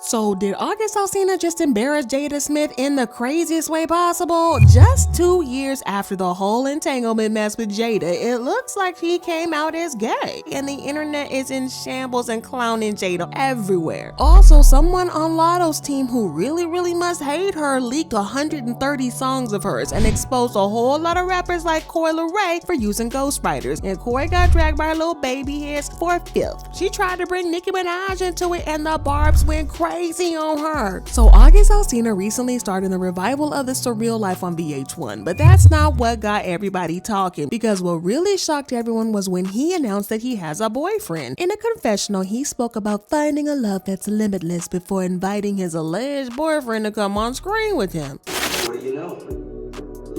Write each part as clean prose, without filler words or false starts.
So did August Alsina just embarrass Jada Smith in the craziest way possible? Just 2 years after the whole entanglement mess with Jada, it looks like he came out as gay. And the internet is in shambles and clowning Jada everywhere. Also, someone on Latto's team who really must hate her leaked 130 songs of hers and exposed a whole lot of rappers like Coi Leray for using Ghostwriters. And Coi got dragged by her little baby hairs for filth. She tried to bring Nicki Minaj into it and the Barbs went crazy on her. So August Alsina recently started the revival of The Surreal Life on VH1, but that's not what got everybody talking, because what really shocked everyone was when he announced that he has a boyfriend. In a confessional, he spoke about finding a love that's limitless before inviting his alleged boyfriend to come on screen with him. What do you know?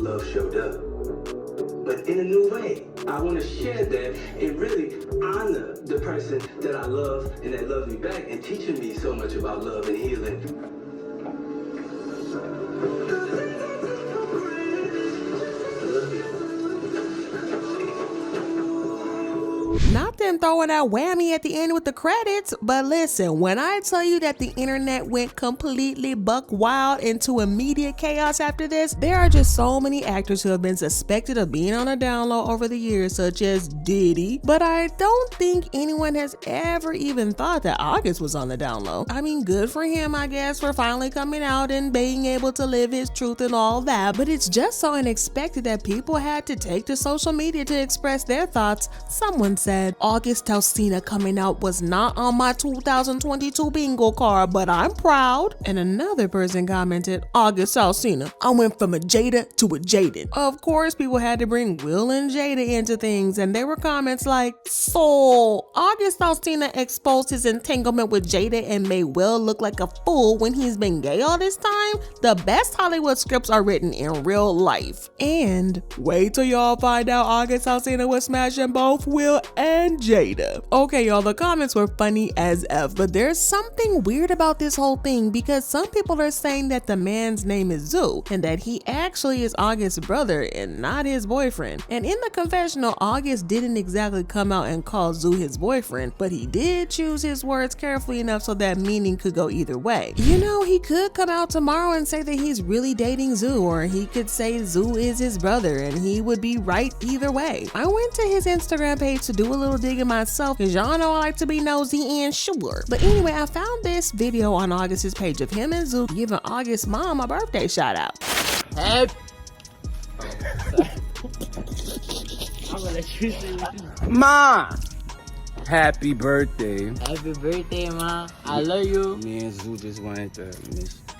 Love showed up, but in a new way. I want to share that and really honor the person that I love and that loved me back and teaching me so much about love and healing. I love you. Not them throwing that whammy at the end with the credits, but listen, when I tell you that the internet went completely buck wild into immediate chaos after this, there are just so many actors who have been suspected of being on a down low over the years, such as Diddy, but I don't think anyone has ever even thought that August was on the down low. I mean, good for him, I guess, for finally coming out and being able to live his truth and all that, but it's just so unexpected that people had to take to social media to express their thoughts. Someone said, August Alsina coming out was not on my 2022 bingo card, but I'm proud. And another person commented, August Alsina, I went from a Jada to a Jaden. Of course, people had to bring Will and Jada into things, and there were comments like, so August Alsina exposed his entanglement with Jada and made Will look like a fool when he's been gay all this time? The best Hollywood scripts are written in real life. And wait till y'all find out August Alsina was smashing both Will and Jada. Okay, y'all, the comments were funny as F, but there's something weird about this whole thing because some people are saying that the man's name is Zoo and that he actually is August's brother and not his boyfriend. And in the confessional, August didn't exactly come out and call Zoo his boyfriend, but he did choose his words carefully enough so that meaning could go either way. You know, he could come out tomorrow and say that he's really dating Zoo, or he could say Zoo is his brother, and he would be right either way. I went to his Instagram page to do a little digging myself, because y'all know I like to be nosy and sure. But anyway, I found this video on August's page of him and Zoo giving August's mom a birthday shout out. I'm gonna let you say Ma! Happy birthday. Happy birthday, Ma. I love you. Me and Zoo just wanted to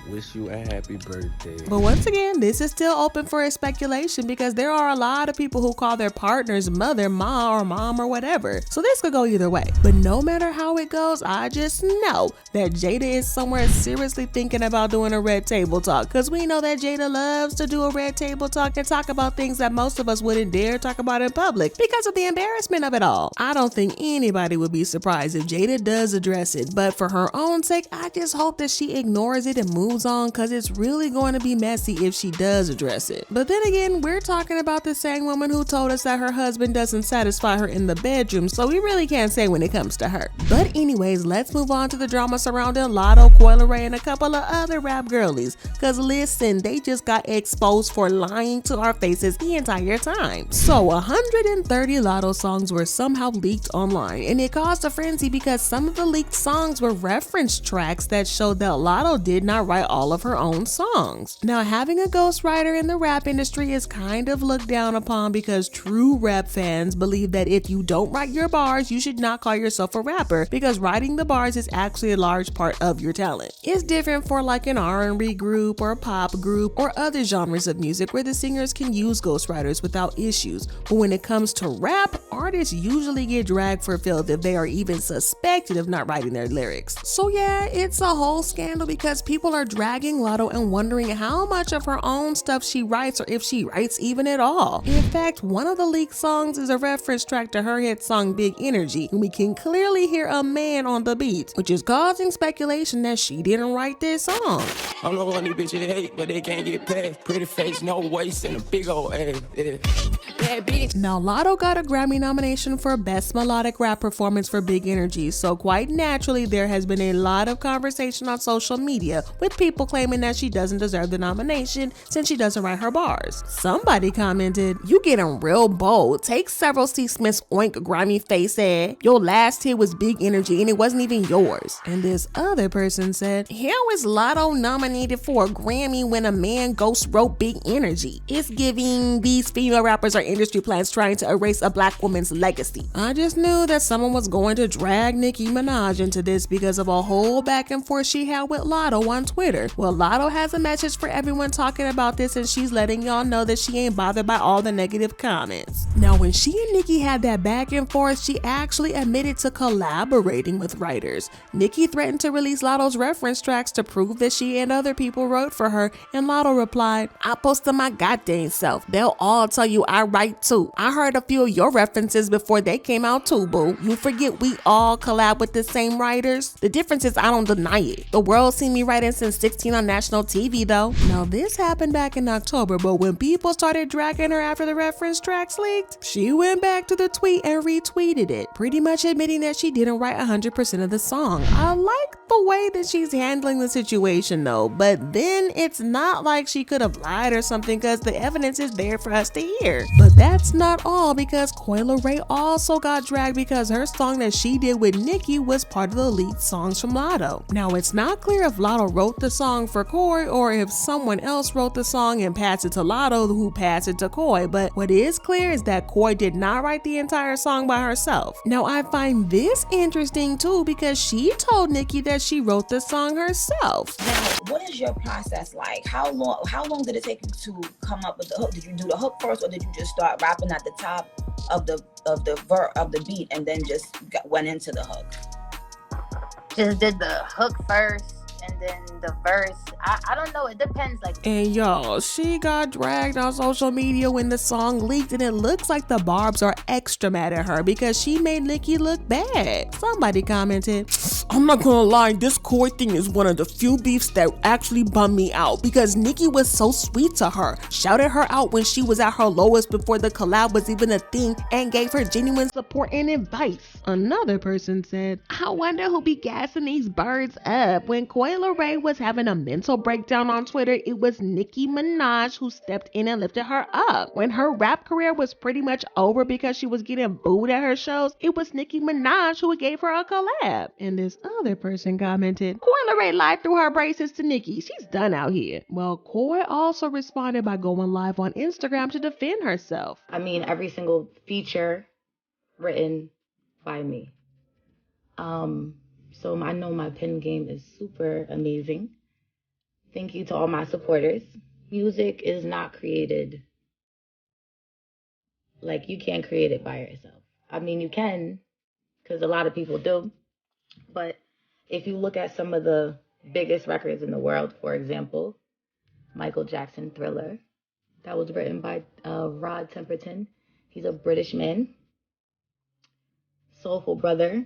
wish you a happy birthday. But once again, this is still open for speculation because there are a lot of people who call their partners mother, ma, or mom, or whatever. So this could go either way. But no matter how it goes, I just know that Jada is somewhere seriously thinking about doing a red table talk, because we know that Jada loves to do a red table talk and talk about things that most of us wouldn't dare talk about in public because of the embarrassment of it all. I don't think anybody would be surprised if Jada does address it, but for her own sake, I just hope that she ignores it and moves on, because it's really going to be messy if she does address it. But then again, we're talking about the same woman who told us that her husband doesn't satisfy her in the bedroom, so we really can't say when it comes to her. But anyways, let's move on to the drama surrounding Latto, Coi Leray, and a couple of other rap girlies, because listen, they just got exposed for lying to our faces the entire time. So 130 Latto songs were somehow leaked online, and it caused a frenzy because some of the leaked songs were reference tracks that showed that Latto did not write all of her own songs. Now, having a ghostwriter in the rap industry is kind of looked down upon because true rap fans believe that if you don't write your bars, you should not call yourself a rapper, because writing the bars is actually a large part of your talent. It's different for like an R&B group or pop group or other genres of music where the singers can use ghostwriters without issues. But when it comes to rap, artists usually get dragged for filth if they are even suspected of not writing their lyrics. So yeah, it's a whole scandal because people are dragging Latto and wondering how much of her own stuff she writes or if she writes even at all. In fact, one of the leaked songs is a reference track to her hit song Big Energy, and we can clearly hear a man on the beat, which is causing speculation that she didn't write this song. I'm the one these bitches hate, but they can't get past. Pretty face, no waist, and a big old ass. Yeah. Bad bitch. Now, Latto got a Grammy nomination for Best Melodic Rap Performance for Big Energy, so quite naturally, there has been a lot of conversation on social media with people claiming that she doesn't deserve the nomination since she doesn't write her bars. Somebody commented, "You getting real bold. Take several C. Smith's oink grimy face ad. Your last hit was Big Energy and it wasn't even yours." And this other person said, "How is Latto nominated for a Grammy when a man ghost wrote Big Energy? It's giving these female rappers are industry plants trying to erase a black woman's legacy." I just knew that someone was going to drag Nicki Minaj into this because of a whole back and forth she had with Latto on Twitter. Well, Latto has a message for everyone talking about this, and she's letting y'all know that she ain't bothered by all the negative comments. Now, when she and Nicki had that back and forth, she actually admitted to collaborating with writers. Nicki threatened to release Latto's reference tracks to prove that she and other people wrote for her, and Latto replied, "I posted my goddamn self. They'll all tell you I write too. I heard a few of your references before they came out too, boo. You forget we all collab with the same writers? The difference is I don't deny it. The world's seen me writing since 16 on national TV though." Now this happened back in October, but when people started dragging her after the reference tracks leaked, she went back to the tweet and retweeted it, pretty much admitting that she didn't write 100% of the song. I like the way that she's handling the situation though, but then it's not like she could have lied or something because the evidence is there for us to hear. But that's not all, because Coi Leray also got dragged because her song that she did with Nicki was part of the leaked songs from Latto. Now it's not clear if Latto wrote the song for Coi or if someone else wrote the song and passed it to Latto, who passed it to Coi, but what is clear is that Coi did not write the entire song by herself. Now I find this interesting too because she told Nicki that she wrote the song herself. Now, what is your process like? How long did it take you to come up with the hook? Did you do the hook first, or did you just start rapping at the top of the beat and then just went into the hook? Just did the hook first and then the verse. I don't know, it depends. And y'all, she got dragged on social media when the song leaked, and it looks like the Barbs are extra mad at her because she made Nicki look bad. Somebody commented, "I'm not gonna lie, this Coi thing is one of the few beefs that actually bummed me out because Nicki was so sweet to her, shouted her out when she was at her lowest before the collab was even a thing, and gave her genuine support and advice." Another person said, "I wonder who be gassing these birds up. When Coi Leray was having a mental breakdown on Twitter, it was Nicki Minaj who stepped in and lifted her up. When her rap career was pretty much over because she was getting booed at her shows, it was Nicki Minaj who gave her a collab." And this other person commented, "Coi Leray lied through her braces to Nicki. She's done out here." Well, Coi also responded by going live on Instagram to defend herself. I mean, every single feature written by me. So I know my pen game is super amazing. Thank you to all my supporters. Music is not created, like, you can't create it by yourself. I mean, you can, because a lot of people do. But if you look at some of the biggest records in the world, for example, Michael Jackson Thriller, that was written by Rod Temperton. He's a British man. Soulful brother.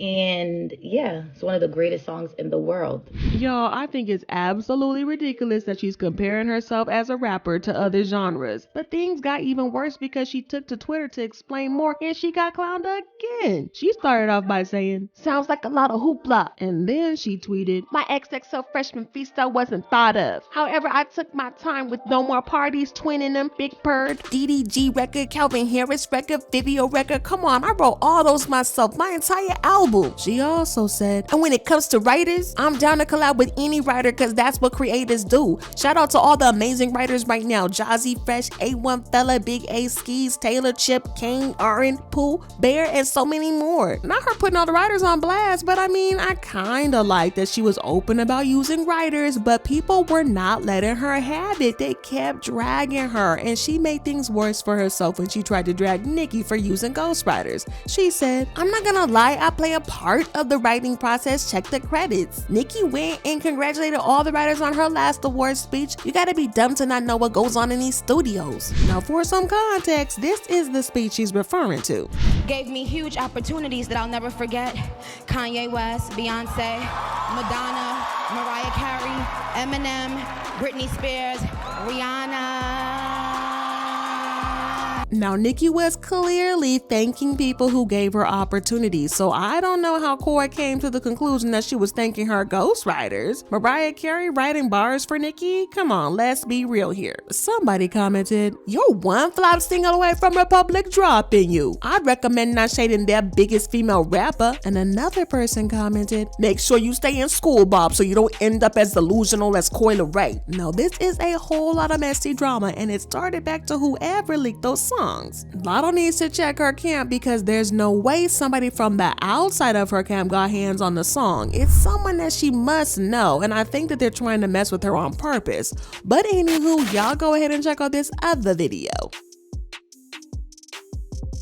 And yeah, it's one of the greatest songs in the world. Y'all, I think it's absolutely ridiculous that she's comparing herself as a rapper to other genres. But things got even worse because she took to Twitter to explain more and she got clowned again. She started off by saying, "Sounds like a lot of hoopla." And then she tweeted, "My XXL freshman freestyle wasn't thought of. However, I took my time with No More Parties, Twinning Them, Big Bird, DDG record, Calvin Harris record, Video record. Come on, I wrote all those myself, my entire album." She also said, "And when it comes to writers, I'm down to collab with any writer because that's what creators do. Shout out to all the amazing writers right now. Jazzy Fresh, A1 Fella, Big A Skis, Taylor, Chip, Kane, Aaron, Pooh, Bear, and so many more." Not her putting all the writers on blast, but I mean, I kinda like that she was open about using writers, but people were not letting her have it. They kept dragging her, and she made things worse for herself when she tried to drag Nicki for using Ghostwriters. She said, "I'm not gonna lie, I play play a part of the writing process, check the credits. Nicki went and congratulated all the writers on her last award speech. You gotta be dumb to not know what goes on in these studios. Now for some context, this is the speech she's referring to. Gave me huge opportunities that I'll never forget. Kanye West, Beyonce, Madonna, Mariah Carey, Eminem, Britney Spears, Rihanna. Now, Nicki was clearly thanking people who gave her opportunities, so I don't know how Coi came to the conclusion that she was thanking her ghostwriters. Mariah Carey writing bars for Nicki? Come on, let's be real here. Somebody commented, "You're one flop single away from Republic dropping you. I'd recommend not shading their biggest female rapper." And another person commented, "Make sure you stay in school, Bob, so you don't end up as delusional as Coi Leray." Now, this is a whole lot of messy drama, and it started back to whoever leaked those songs. Latto needs to check her camp because there's no way somebody from the outside of her camp got hands on the song. It's someone that she must know, and I think that they're trying to mess with her on purpose. But anywho, y'all go ahead and check out this other video.